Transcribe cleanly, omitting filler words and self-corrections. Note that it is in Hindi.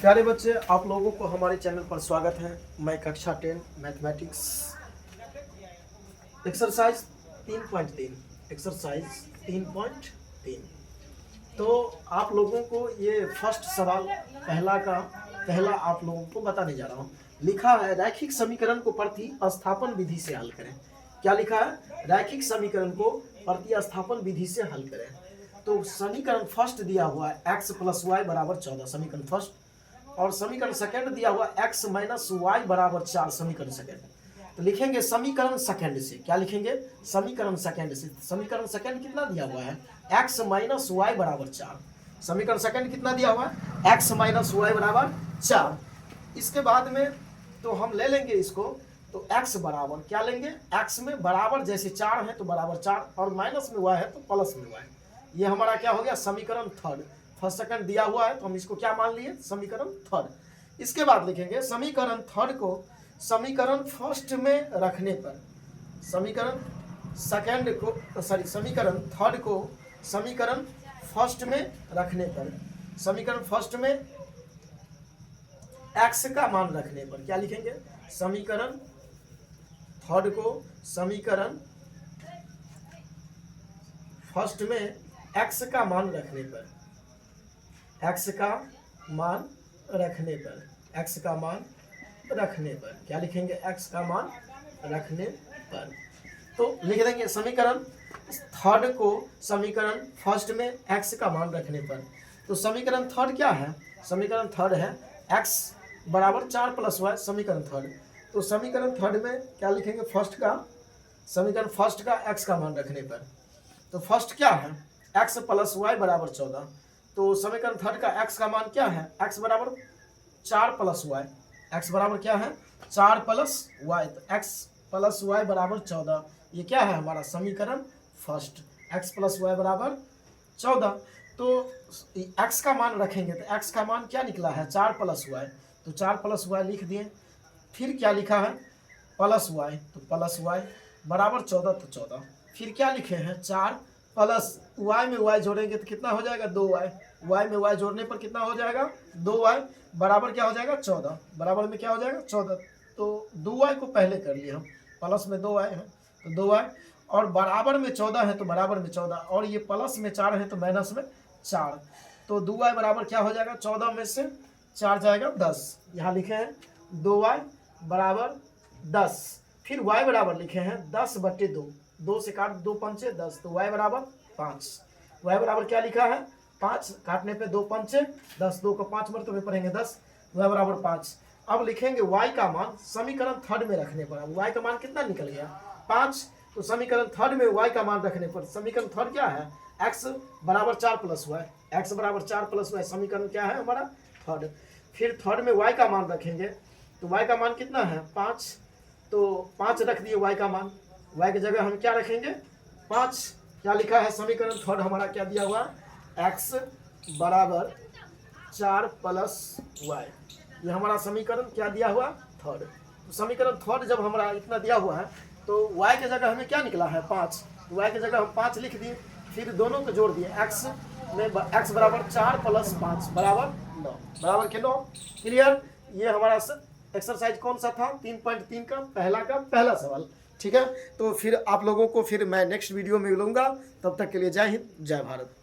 प्यारे बच्चे, आप लोगों को हमारे चैनल पर स्वागत है। मैं कक्षा 10 मैथमेटिक्स एक्सरसाइज 3.3 तो आप लोगों को ये फर्स्ट सवाल पहला आप लोगों को बताने जा रहा हूँ। लिखा है रैखिक समीकरण को प्रतिस्थापन विधि से हल करें। क्या लिखा है? रैखिक समीकरण को प्रतिस्थापन विधि से हल करें। तो समीकरण फर्स्ट दिया हुआ है x + y = 14 समीकरण फर्स्ट, और समीकरण सेकंड दिया हुआ x - y = 4 समीकरण सेकंड। तो लिखेंगे समीकरण सेकंड से। क्या लिखेंगे? समीकरण सेकंड से। समीकरण सेकंड कितना दिया हुआ है? x - y = 4। समीकरण सेकंड कितना दिया हुआ है? x - y = 4। इसके बाद में तो हम ले लेंगे इसको, तो x बराबर क्या लेंगे? x में बराबर जैसे 4 है तो बराबर 4, और माइनस में y है तो प्लस में y। ये हमारा क्या हो गया? समीकरण थर्ड। फर्स्ट सेकंड दिया हुआ है तो हम इसको क्या मान लिए? समीकरण थर्ड। इसके बाद लिखेंगे समीकरण थर्ड को समीकरण फर्स्ट में रखने पर, समीकरण सेकंड को समीकरण थर्ड को समीकरण फर्स्ट में रखने पर, समीकरण फर्स्ट में x का मान रखने पर क्या लिखेंगे? समीकरण थर्ड को समीकरण फर्स्ट में x का मान रखने पर, x का मान रखने पर, x का मान रखने पर क्या लिखेंगे? x का मान रखने पर। तो लिख देंगे समीकरण थर्ड को समीकरण फर्स्ट में x का मान रखने पर। तो समीकरण थर्ड क्या है? समीकरण थर्ड है x = 4 + y समीकरण थर्ड। तो समीकरण थर्ड में क्या लिखेंगे? फर्स्ट का समीकरण फर्स्ट का x का मान रखने पर। तो फर्स्ट क्या है? x + y = 14। तो समीकरण थर्ड का x का मान क्या है? x बराबर 4 + y। x बराबर क्या है? 4 + y। तो x + y = 14। ये क्या है? हमारा समीकरण फर्स्ट। x + y = 14। तो x का मान रखेंगे तो x का मान क्या निकला है? 4 + y। तो 4 + y लिख दिए। फिर क्या लिखा है? Plus y। तो प्लस y बराबर 14। तो 14। फिर क्या लिखे हैं? 4 प्लस y में y जोड़ेंगे तो कितना हो जाएगा? 2y। y में y जोड़ने पर कितना हो जाएगा? 2y बराबर क्या हो जाएगा? 14। बराबर में क्या हो जाएगा? 14। तो 2y को पहले कर लिए हम, प्लस में 2y है तो 2y, और बराबर में 14 है तो बराबर में 14, और ये प्लस में 4 है तो माइनस में 4। तो 2y बराबर क्या हो जाएगा? 14 में से 4 जाएगा 10। यहाँ लिखे हैं 2y बराबर 10। फिर y बराबर लिखे हैं 10/2। 2 से काट 2 पंचे 10, तो y बराबर 5। y बराबर क्या लिखा है? 5। काटने पे 2 पंचे 10, 2 को 5 मरतबे पढ़ेंगे 10, y बराबर 5। अब लिखेंगे y का मान समीकरण थर्ड में रखने पर। अब y का मान कितना निकल गया? 5। तो समीकरण थर्ड में y का मान रखने पर समीकरण थर्ड क्या है? x बराबर 4 + y। x बराबर 4 + y समीकरण क्या है हमारा? थर्ड। फिर थर्ड में y का मान रखेंगे तो y का मान कितना है? 5। तो 5 रख दिए y का मान। y की जगह हम क्या रखेंगे? 5। क्या लिखा है? समीकरण थर्ड हमारा क्या दिया हुआ? x बराबर 4 + y। ये हमारा समीकरण क्या दिया हुआ? थर्ड। तो समीकरण थर्ड जब हमारा इतना दिया हुआ है तो y की जगह हमें क्या निकला है? 5। तो y की जगह हम 5 लिख दिए। फिर दोनों को जोड़ दिए। x में x बराबर 4 + 5 बराबर 9। बराबर के 9। क्लियर? ये हमारा एक्सरसाइज कौन सा था? 3.3 का पहला सवाल। ठीक है, तो फिर आप लोगों को फिर मैं नेक्स्ट वीडियो में मिलूंगा। तब तक के लिए जय हिंद, जय भारत।